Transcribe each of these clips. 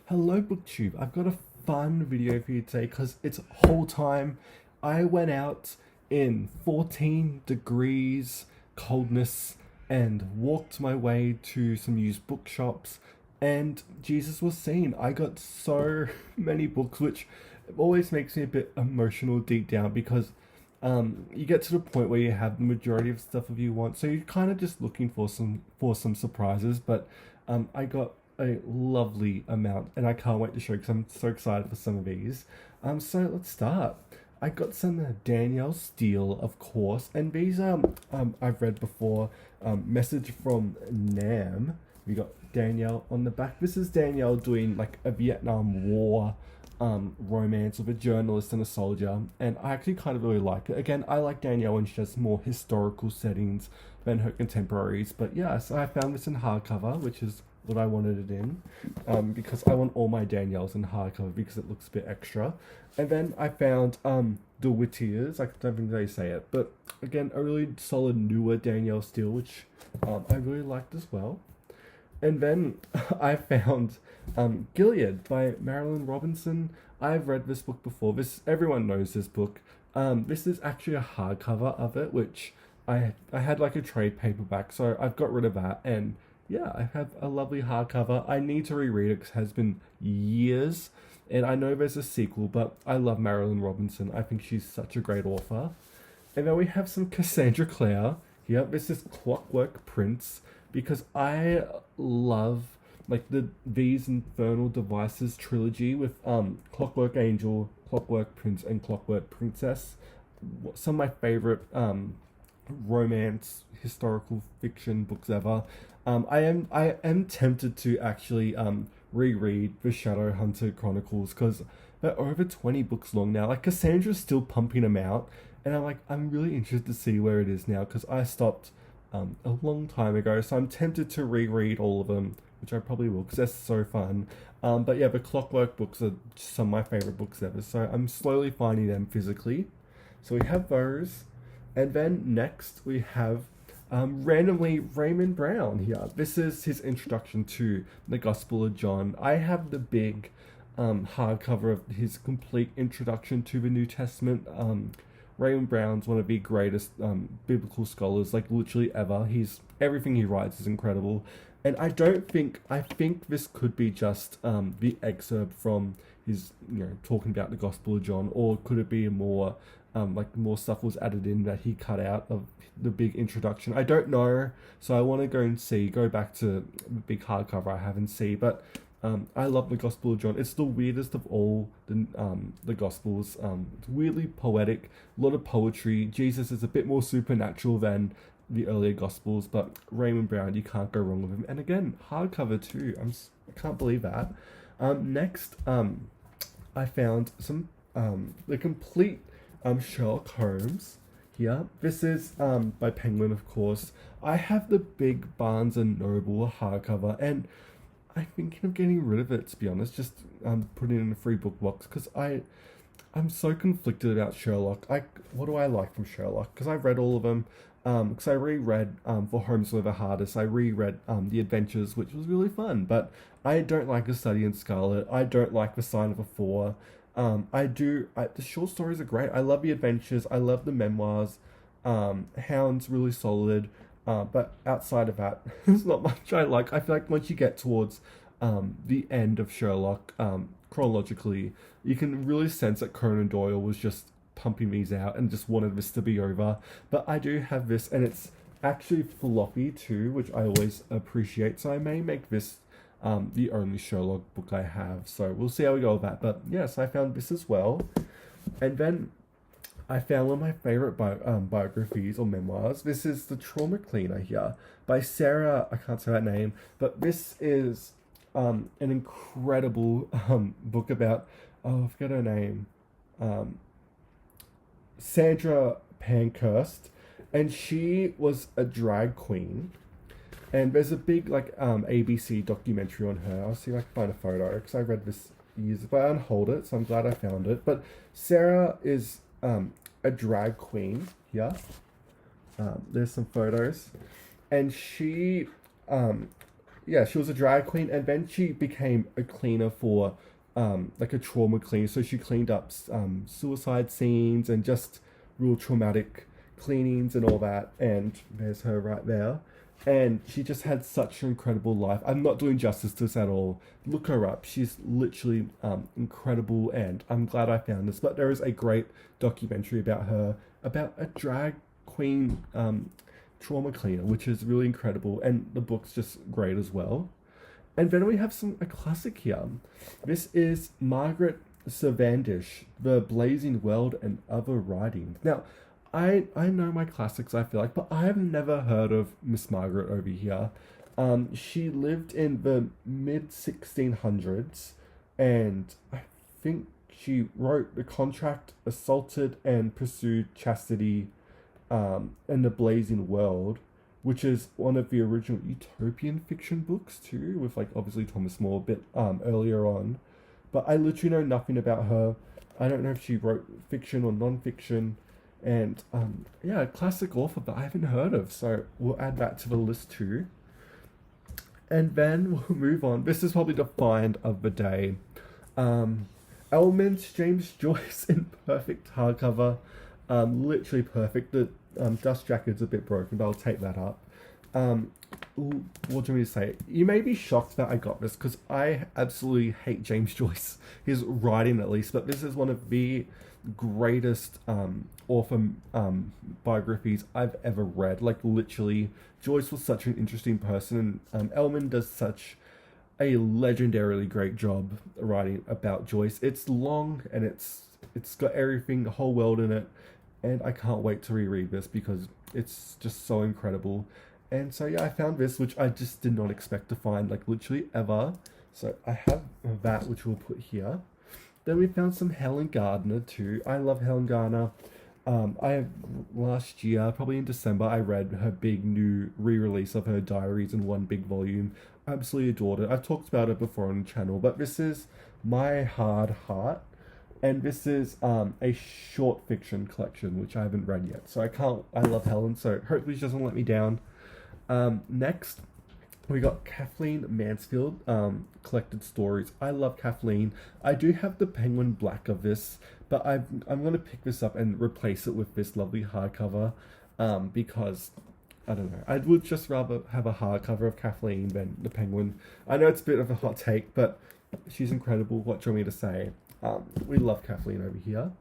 Hello BookTube, I've got a fun video for you today because it's haul time. I went out in 14 degrees coldness and walked my way to some used bookshops and Jesus was seen. I got so many books, which always makes me a bit emotional deep down because you get to the point where you have the majority of stuff if you want, so you're kind of just looking for some surprises. But I got a lovely amount, and I can't wait to show because I'm so excited for some of these. So let's start. I got some Danielle Steele, of course, and these I've read before. Message from Nam. We got Danielle on the back. This is Danielle doing like a Vietnam War romance of a journalist and a soldier, and I actually kind of really like it. Again, I like Danielle when she does more historical settings than her contemporaries, but yeah, so I found this in hardcover, which is what I wanted it in, because I want all my Danielles in hardcover because it looks a bit extra. And then I found The Whittiers, I don't think they say it, but again, a really solid newer Danielle Steele, which I really liked as well. And then I found Gilead by Marilyn Robinson. I've read this book before. This everyone knows this book. This is actually a hardcover of it, which I had like a trade paperback, so I've got rid of that. And yeah, I have a lovely hardcover. I need to reread it because it has been years, and I know there's a sequel, but I love Marilyn Robinson. I think she's such a great author. And then we have some Cassandra Clare. Yep, this is Clockwork Prince because I love like these Infernal Devices trilogy with Clockwork Angel, Clockwork Prince, and Clockwork Princess. Some of my favorite romance historical fiction books ever. I am tempted to actually reread the Shadowhunter Chronicles because they're over 20 books long now. Like Cassandra's still pumping them out, and I'm really interested to see where it is now because I stopped a long time ago. So I'm tempted to reread all of them, which I probably will because they're so fun. But yeah, the Clockwork books are some of my favorite books ever. So I'm slowly finding them physically. So we have those, and then next we have randomly Raymond Brown here. This is his introduction to the Gospel of John. I have the big hardcover of his complete introduction to the New Testament. Raymond Brown's one of the greatest biblical scholars, like literally ever. Everything he writes is incredible, and I think this could be just the excerpt from his, talking about the Gospel of John, or could it be more like more stuff was added in that he cut out of the big introduction? I don't know, so I want to go back to the big hardcover I have and see. But I love the Gospel of John. It's the weirdest of all the Gospels. It's weirdly poetic, a lot of poetry. Jesus is a bit more supernatural than the earlier Gospels, but Raymond Brown, you can't go wrong with him. And again, hardcover too. I can't believe that. Next, I found some the complete Sherlock Holmes here. This is by Penguin, of course. I have the big Barnes and Noble hardcover, and I'm thinking of getting rid of it, to be honest. Just putting it in a free book box because I'm so conflicted about Sherlock. What do I like from Sherlock? Because I've read all of them. Because I reread For Holmes Were the Hardest. I reread The Adventures, which was really fun. But I don't like A Study in Scarlet. I don't like The Sign of a Four. The short stories are great. I love The Adventures. I love the memoirs. Hound's really solid. But outside of that, there's not much I like. I feel like once you get towards the end of Sherlock, chronologically, you can really sense that Conan Doyle was just pumping these out and just wanted this to be over. But I do have this, and it's actually floppy too, which I always appreciate. So I may make this the only Sherlock book I have. So we'll see how we go with that. But yes, I found this as well. And then I found one of my favorite biographies or memoirs. This is The Trauma Cleaner here by Sarah, I can't say that name, but this is an incredible book about, I forget her name, Sandra Pankhurst, and she was a drag queen. And there's a big ABC documentary on her. I'll see if I can find a photo because I read this years ago. I unhold it, so I'm glad I found it. But Sarah is a drag queen here. There's some photos, and she yeah, she was a drag queen, and then she became a cleaner for like a trauma cleaner. So she cleaned up suicide scenes and just real traumatic cleanings and all that. And there's her right there. And she just had such an incredible life. I'm not doing justice to this at all. Look her up. She's literally incredible, and I'm glad I found this. But there is a great documentary about her, about a drag queen trauma cleaner, which is really incredible, and the book's just great as well. And then we have a classic here. This is Margaret Cavendish, The Blazing World and Other Writings. Now, I know my classics, I feel like, but I have never heard of Miss Margaret over here. She lived in the mid 1600s, and I think she wrote The Contract, Assaulted and Pursued Chastity, and The Blazing World, which is one of the original utopian fiction books too, with like obviously Thomas More a bit earlier on. But I literally know nothing about her. I don't know if she wrote fiction or non-fiction. And yeah, a classic author that I haven't heard of, so we'll add that to the list too. And then we'll move on. This is probably the find of the day. Elman's James Joyce in perfect hardcover. Literally perfect. The dust jacket's a bit broken, but I'll take that up. What do you want me to say? You may be shocked that I got this, because I absolutely hate James Joyce. His writing, at least, but this is one of the greatest author biographies I've ever read. Like, literally, Joyce was such an interesting person, and Elman does such a legendarily great job writing about Joyce. It's long, and it's got everything, the whole world in it, and I can't wait to reread this because it's just so incredible. And so yeah, I found this, which I just did not expect to find, like, literally ever. So I have that, which we'll put here. Then we found some Helen Gardner too. I love Helen Gardner. Last year, probably in December, I read her big new re-release of her diaries in one big volume. I absolutely adored it. I've talked about it before on the channel, but this is My Hard Heart, and this is a short fiction collection, which I haven't read yet. So I love Helen, so hopefully she doesn't let me down. Next, we got Kathleen Mansfield, Collected Stories. I love Kathleen. I do have the Penguin Black of this, but I'm going to pick this up and replace it with this lovely hardcover, because, I don't know, I would just rather have a hardcover of Kathleen than the Penguin. I know it's a bit of a hot take, but she's incredible. What do you want me to say? We love Kathleen over here.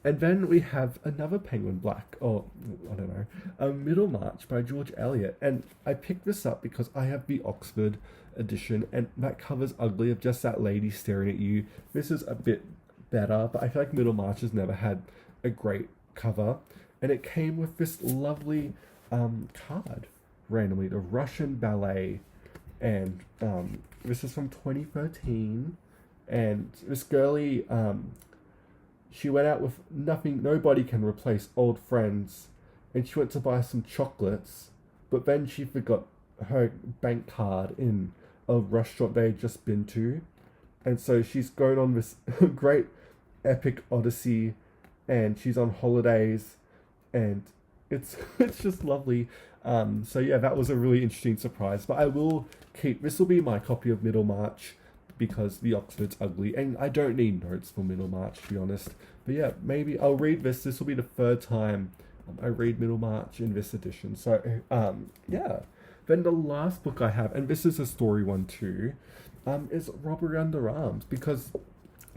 And then we have another Penguin Black, or I don't know, a Middlemarch by George Eliot. And I picked this up because I have the Oxford edition, and that cover's ugly of just that lady staring at you. This is a bit better, but I feel like Middlemarch has never had a great cover. And it came with this lovely card, randomly, the Russian Ballet. And this is from 2013. And this girlie, she went out with nothing, nobody can replace old friends, and she went to buy some chocolates, but then she forgot her bank card in a restaurant they had just been to, and so she's going on this great epic odyssey, and she's on holidays, and it's just lovely. So yeah, that was a really interesting surprise, but I will keep, this will be my copy of Middlemarch, because the Oxford's ugly, and I don't need notes for Middlemarch, to be honest. But yeah, maybe I'll read this. This will be the third time I read Middlemarch in this edition. So yeah. Then the last book I have, and this is a story one too, is Robbery Under Arms, because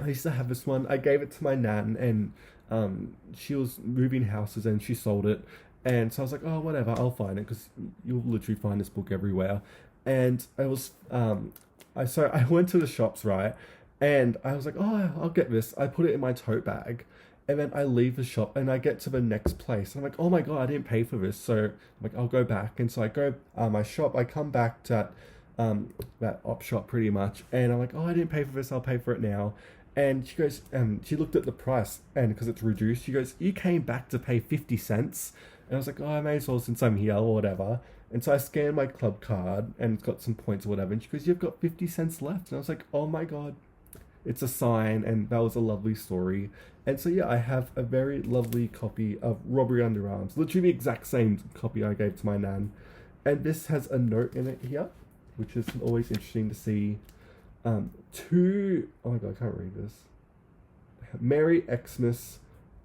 I used to have this one. I gave it to my nan, and she was moving houses and she sold it. And so I was like, oh, whatever, I'll find it, because you'll literally find this book everywhere. And I was... I went to the shops, right, and I was like, oh, I'll get this. I put it in my tote bag, and then I leave the shop, and I get to the next place. I'm like, oh my god, I didn't pay for this, so I'm like, I'll go back. And so I go, my shop, I come back to that op shop pretty much, and I'm like, oh, I didn't pay for this, I'll pay for it now. And she goes, she looked at the price, and because it's reduced, she goes, you came back to pay 50 cents? And I was like, oh, I may as well, since I'm here, or whatever. And so I scanned my club card and got some points or whatever. And she goes, you've got 50 cents left. And I was like, oh my god, it's a sign. And that was a lovely story. And so yeah, I have a very lovely copy of Robbery Under Arms. Literally the exact same copy I gave to my nan. And this has a note in it here. which is always interesting to see. Two, oh my god, I can't read this. Merry Xmas,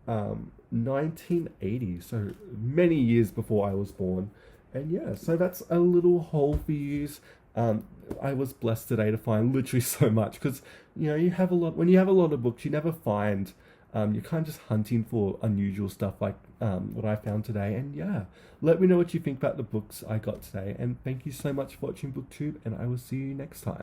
1980, so many years before I was born. And yeah, so that's a little haul for you. I was blessed today to find literally so much because you have a lot. When you have a lot of books, you never find. You're kind of just hunting for unusual stuff like what I found today. And yeah, let me know what you think about the books I got today. And thank you so much for watching BookTube, and I will see you next time.